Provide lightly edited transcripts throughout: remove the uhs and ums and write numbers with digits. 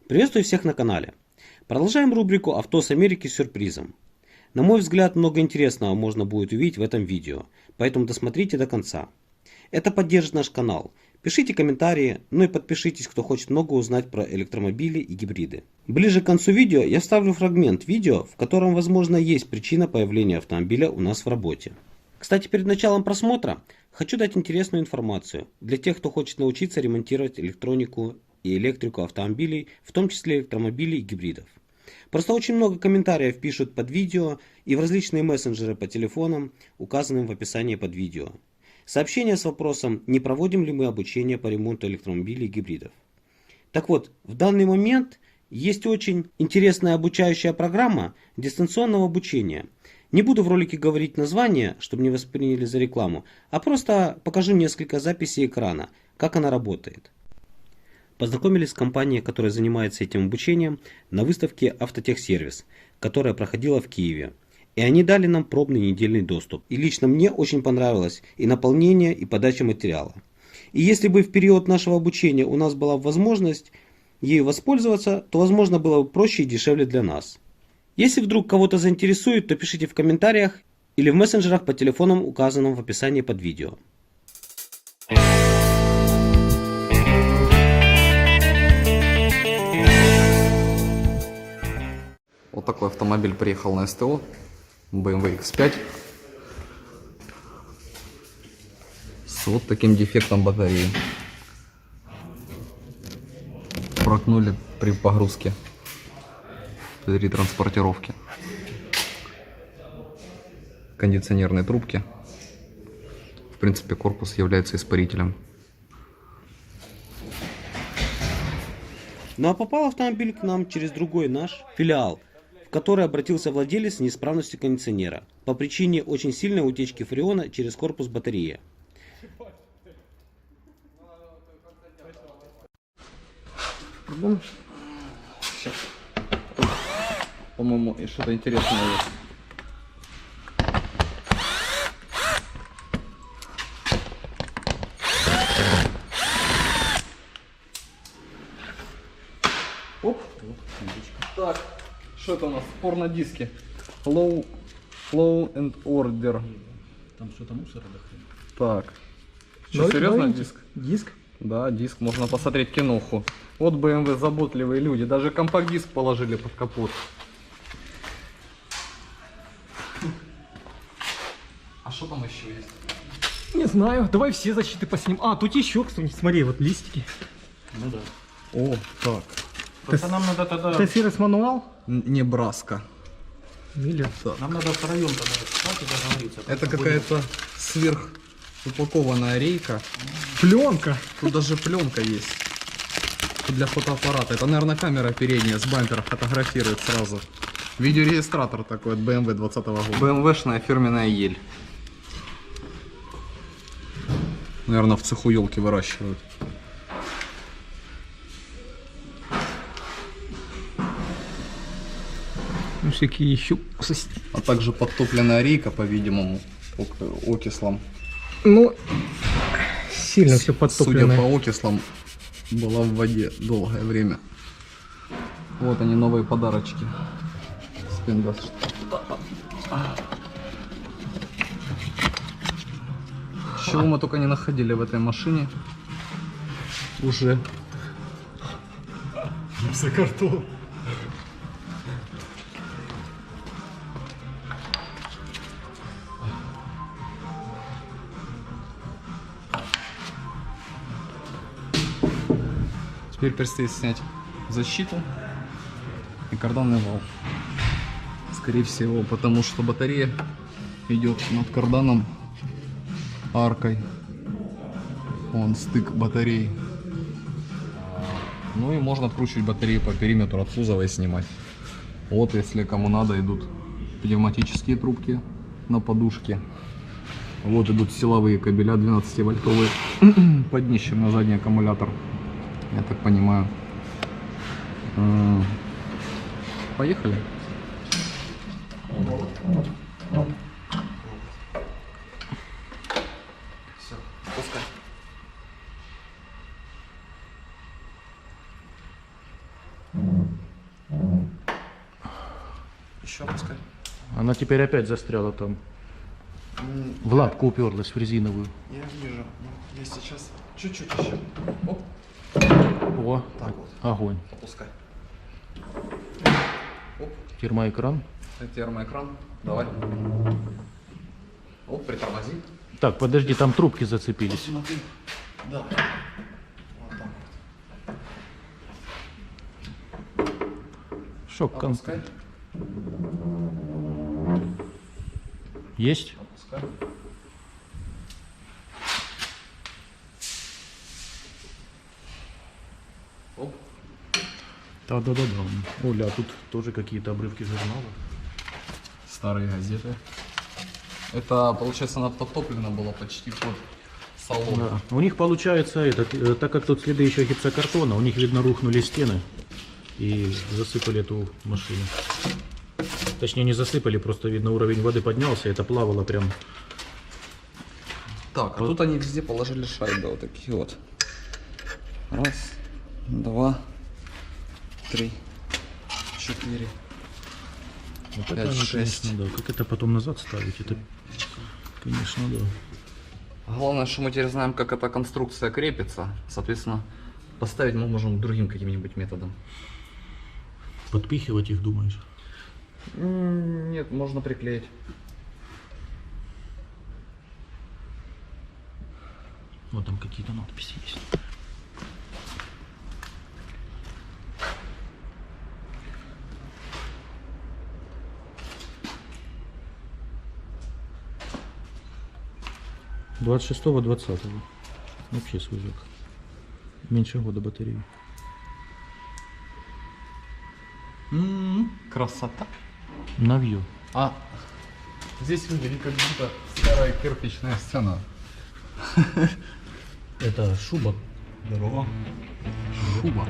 Приветствую всех на канале. Продолжаем рубрику «Авто с Америки с сюрпризом». На мой взгляд, много интересного можно будет увидеть в этом видео, поэтому досмотрите до конца. Это поддержит наш канал. Пишите комментарии, ну и подпишитесь, кто хочет много узнать про электромобили и гибриды. Ближе к концу видео я вставлю фрагмент видео, в котором, возможно, есть причина появления автомобиля у нас в работе. Кстати, перед началом просмотра хочу дать интересную информацию для тех, кто хочет научиться ремонтировать электронику и электрику автомобилей, в том числе электромобилей и гибридов. Просто очень много комментариев пишут под видео и в различные мессенджеры по телефонам, указанным в описании под видео. Сообщения с вопросом, не проводим ли мы обучение по ремонту электромобилей и гибридов. Так вот, в данный момент есть очень интересная обучающая программа дистанционного обучения. Не буду в ролике говорить название, чтобы не восприняли за рекламу, а просто покажу несколько записей экрана, как она работает. Познакомились с компанией, которая занимается этим обучением, на выставке «Автотехсервис», которая проходила в Киеве. И они дали нам пробный недельный доступ. И лично мне очень понравилось и наполнение, и подача материала. И если бы в период нашего обучения у нас была возможность ею воспользоваться, то возможно было бы проще и дешевле для нас. Если вдруг кого-то заинтересует, то пишите в комментариях или в мессенджерах по телефонам, указанным в описании под видео. Вот такой автомобиль приехал на СТО, BMW X5, с вот таким дефектом батареи. Прокнули при погрузке, при транспортировке. Кондиционерные трубки. В принципе, корпус является испарителем. Ну а попал автомобиль к нам через другой наш филиал, в который обратился владелец с неисправностью кондиционера по причине очень сильной утечки фреона через корпус батареи. Сейчас. По-моему, и что-то интересное есть. Оп. Так, что это у нас? Спор на диске. Flow and order. Там что-то мусора до хрена. Так. Что, серьезно диск? Диск? Да, диск, можно посмотреть киноху. Вот BMW заботливые люди, даже компакт-диск положили под капот. А что там еще есть? Не знаю, давай все защиты поснимем. А, тут еще, кстати, смотри, вот листики. Ну да. О, так. Только нам надо тогда... Это сервис-мануал? Небраска. Или... Так. Нам надо втроем тогда встать и договориться. Это какая-то сверхупакованная рейка. Пленка. Тут даже пленка есть. Для фотоаппарата. Это, наверное, камера передняя с бампера фотографирует сразу. Видеорегистратор такой от BMW 20 года. BMW-шная фирменная ель. Наверное, в цеху елки выращивают. Ну, всякие еще... А также подтопленная рейка, по-видимому, окислом. Ну, сильно все подтоплено. Судя по окислам, была в воде долгое время. Вот они, новые подарочки. Спиндаст. Чего мы только не находили в этой машине. Уже. Гипсокартон. Теперь предстоит снять защиту и карданный вал. Скорее всего, потому что батарея идет над карданом аркой. Вон стык батареи. Ну и можно откручивать батареи по периметру от кузова и снимать. Вот, если кому надо, идут пневматические трубки на подушке. Вот идут силовые кабеля 12-вольтовые под днищем на задний аккумулятор. Я так понимаю. Поехали. Все, спускай. Еще опускай. Она теперь опять застряла там. В лапку уперлась, в резиновую. Я вижу. Я сейчас чуть-чуть еще. Оп. О, Так вот. огонь. Опускай. Термоэкран. Термоэкран. Давай. Оп, притормози. Так, подожди, там трубки зацепились. Смотри. Да. Вот так. Шок Опускай. Есть? Опускай. Оп. Да-да-да. Оля, а тут тоже какие-то обрывки журналов. Старые газеты. Это, получается, нафтотоплено было почти под салон. Да. У них получается, так как тут следы еще гипсокартона, у них, видно, рухнули стены и засыпали эту машину. Точнее, не засыпали, просто, видно, уровень воды поднялся, это плавало прям. Так, а тут они везде положили шайбы вот такие вот. Раз, два, три, четыре. Вот это 5, они, 6. конечно, да. Как это потом назад ставить? Это, конечно, да. Главное, что мы теперь знаем, как эта конструкция крепится. Соответственно, поставить мы можем другим каким-нибудь методом. Подпихивать их, думаешь? Нет, можно приклеить. Вот там какие-то надписи есть. — 26-20. Вообще свежак. Меньше года батареи. Красота. Навью. А здесь выглядит как будто старая кирпичная стена. Это шуба. Здорово. Шуба.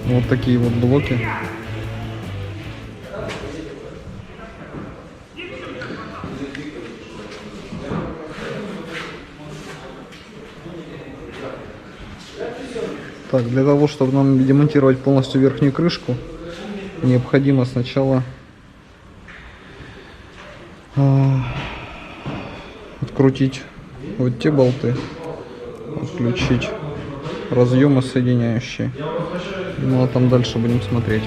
Вот такие вот блоки. Так, для того, чтобы нам демонтировать полностью верхнюю крышку, необходимо сначала открутить вот те болты, отключить разъемы соединяющие. Ну а там дальше будем смотреть.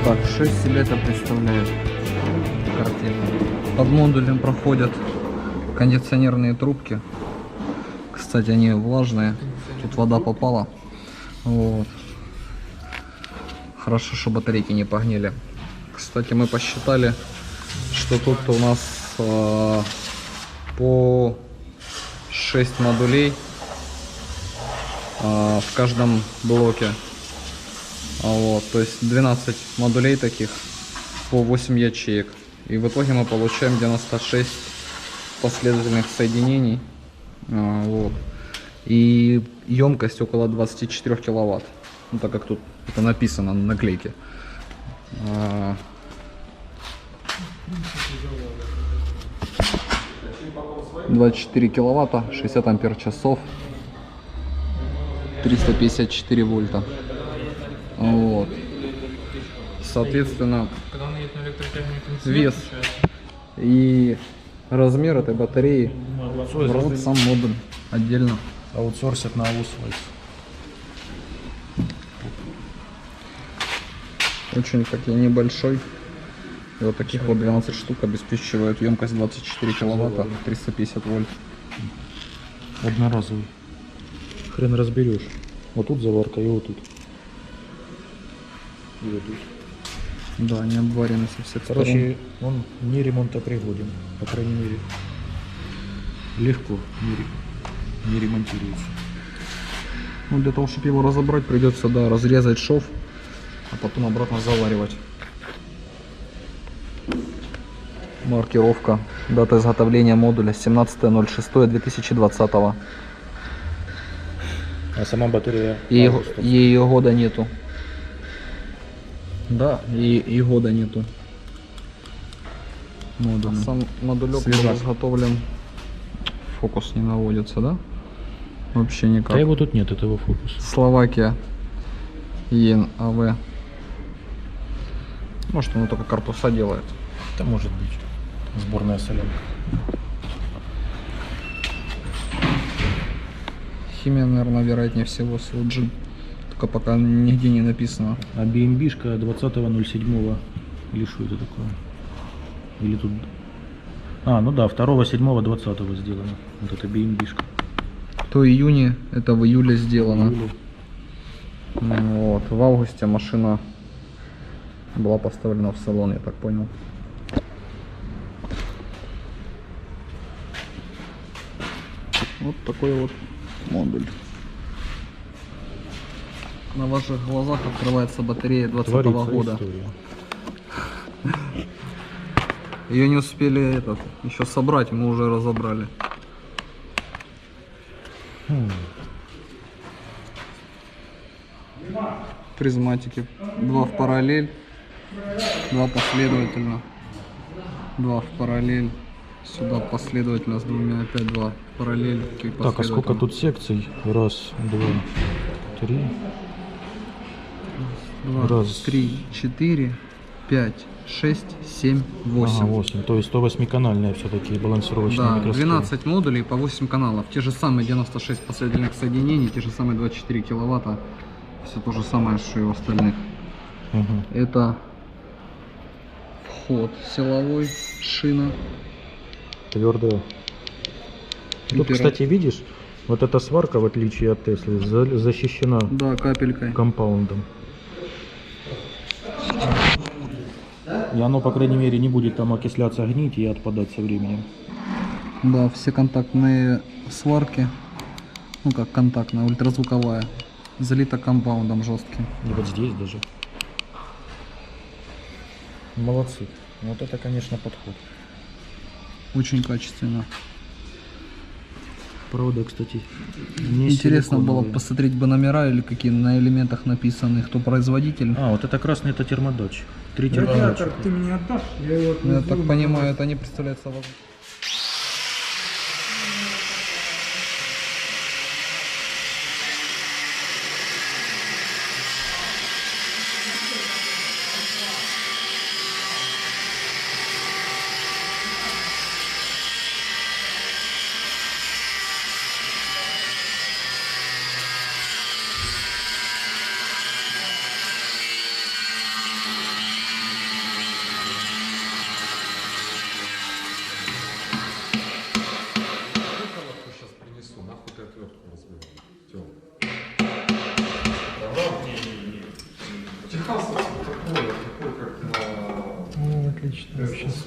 Так, что из себя это представляет картина? Под модулем проходят кондиционерные трубки. Кстати, они влажные. Тут вода попала. Вот. Хорошо, что батарейки не погнили. Кстати, мы посчитали, что тут у нас по 6 модулей в каждом блоке. Вот, то есть 12 модулей таких по 8 ячеек. И в итоге мы получаем 96 последовательных соединений. Вот. И емкость около 24 киловатт. Ну, так как тут это написано на наклейке. 24 киловатта, 60 ампер часов, 354 вольта. Вот. Соответственно, вес И размер этой батареи вот сам модуль отдельно. Аутсорсят на аусвайс. Очень таки небольшой. И вот таких вот 12 штук обеспечивают емкость 24 киловатта, 350 вольт. Одноразовый. Хрен разберешь. Вот тут заварка и вот тут. И вот тут. Да, они обварены со всех сторон. Короче, он не ремонтопригоден, по крайней мере. Легко не ремонтируется. Ну, для того, чтобы его разобрать, придется, да, разрезать шов, а потом обратно заваривать. Маркировка. Дата изготовления модуля 17.06.2020. А сама батарея И августовская. ее года нету. Да, и года нету. Модуль. Сам модулек был Свежак. изготовлен. Фокус не наводится, да? Вообще никак. Да его тут нет, этого фокуса. Словакия. ЕНАВ. Может, он только корпуса делает. Это может быть сборная солянка. Химия, наверное, вероятнее всего Силджин. Только пока нигде не написано. А BMB-шка 20.07. Или что это такое? Или тут... А, ну да, 2.7.20 сделано. Вот это BMB-шка. То июне, это в июле сделано. Июля. Вот. В августе машина была поставлена в салон, я так понял. Вот такой вот модуль. На ваших глазах открывается батарея 2020 Творится года. история. Ее не успели еще собрать, мы уже разобрали. Призматики. 2 в параллель, 2 последовательно. 2 в параллель. Сюда последовательно с двумя, опять 2 в параллель. Так, а сколько тут секций? Раз, два, три. 2, Раз. 3, 4, 5, 6, 7, 8. Ага, 8. То есть 108-канальная все-таки балансировочная Да, микросхема. 12 модулей по 8 каналов. Те же самые 96 последовательных соединений, те же самые 24 киловатта. Все то же самое, что и у остальных. Угу. Это вход силовой, шина. Твердая. Тут, Температура. кстати, видишь, вот эта сварка, в отличие от Теслы, защищена Да, капелькой. компаундом. И оно, по крайней мере, не будет там окисляться, гнить и отпадать со временем. Да, все контактные сварки, ну как контактная, ультразвуковая, залита компаундом жестким. И вот здесь даже. Молодцы. Вот это, конечно, подход. Очень качественно. Провода, кстати, не Интересно было силиконовые. посмотреть бы номера или какие на элементах написаны, кто производитель. А, вот это красный, это термодатчик. 3 термодатчика. Ты мне отдашь? Я его Ну, я так понимаю, это не представляет собой. Отлично, сейчас.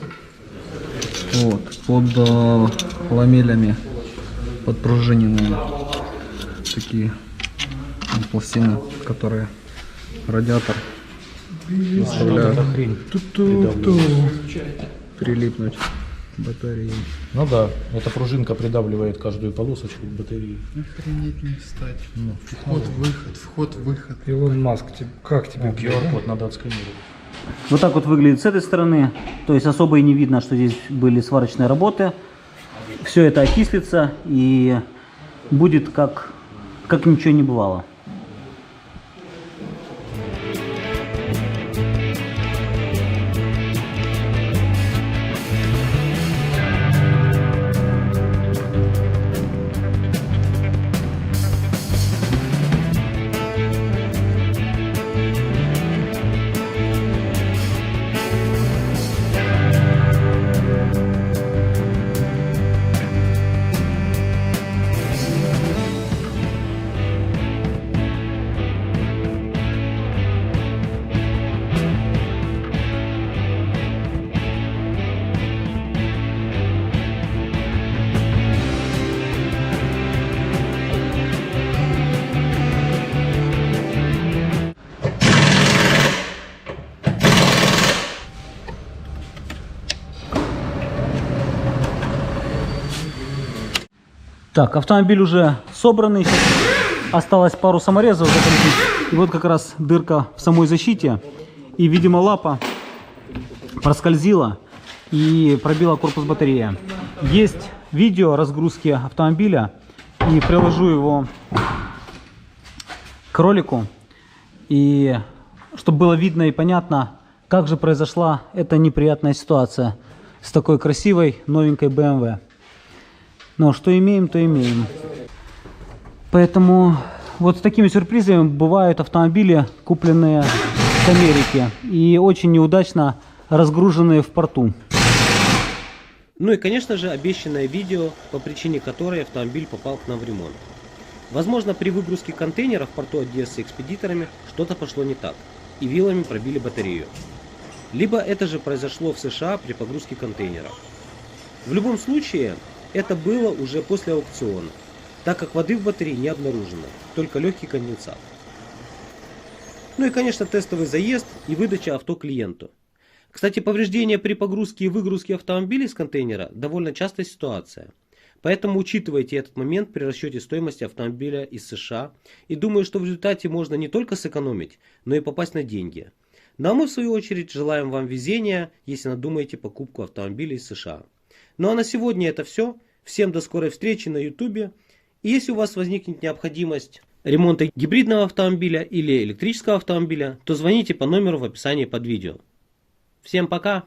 Вот, под ламелями подпружиненные такие пластины, которые радиатор заставляют Эта хрень придавливает. прилипнуть к батарее. Ну да, эта пружинка придавливает каждую полосочку к батарее. Охренеть не встать. Ну, Вход-выход. Илон Маск, как тебе? QR-код надо отсканировать. Вот так вот выглядит с этой стороны. То есть особо и не видно, что здесь были сварочные работы. Все это окислится и будет как ничего не бывало. Так, автомобиль уже собранный. Сейчас осталось пару саморезов закрутить. И вот как раз дырка в самой защите. И, видимо, лапа проскользила и пробила корпус батареи. Есть видео разгрузки автомобиля. И приложу его к ролику. И чтобы было видно и понятно, как же произошла эта неприятная ситуация с такой красивой новенькой BMW. Но что имеем, то имеем. Поэтому вот с такими сюрпризами бывают автомобили, купленные в Америке и очень неудачно разгруженные в порту. Ну и, конечно же, обещанное видео, по причине которой автомобиль попал к нам в ремонт. Возможно, при выгрузке контейнера в порту Одессы экспедиторами что-то пошло не так, и вилами пробили батарею. Либо это же произошло в США при погрузке контейнера. В любом случае, это было уже после аукциона, так как воды в батарее не обнаружено, только легкий конденсат. Ну и, конечно, тестовый заезд и выдача авто клиенту. Кстати, повреждения при погрузке и выгрузке автомобиля из контейнера довольно частая ситуация. Поэтому учитывайте этот момент при расчете стоимости автомобиля из США. И думаю, что в результате можно не только сэкономить, но и попасть на деньги. Ну а мы в свою очередь желаем вам везения, если надумаете покупку автомобиля из США. Ну а на сегодня это все. Всем до скорой встречи на YouTube. И если у вас возникнет необходимость ремонта гибридного автомобиля или электрического автомобиля, то звоните по номеру в описании под видео. Всем пока!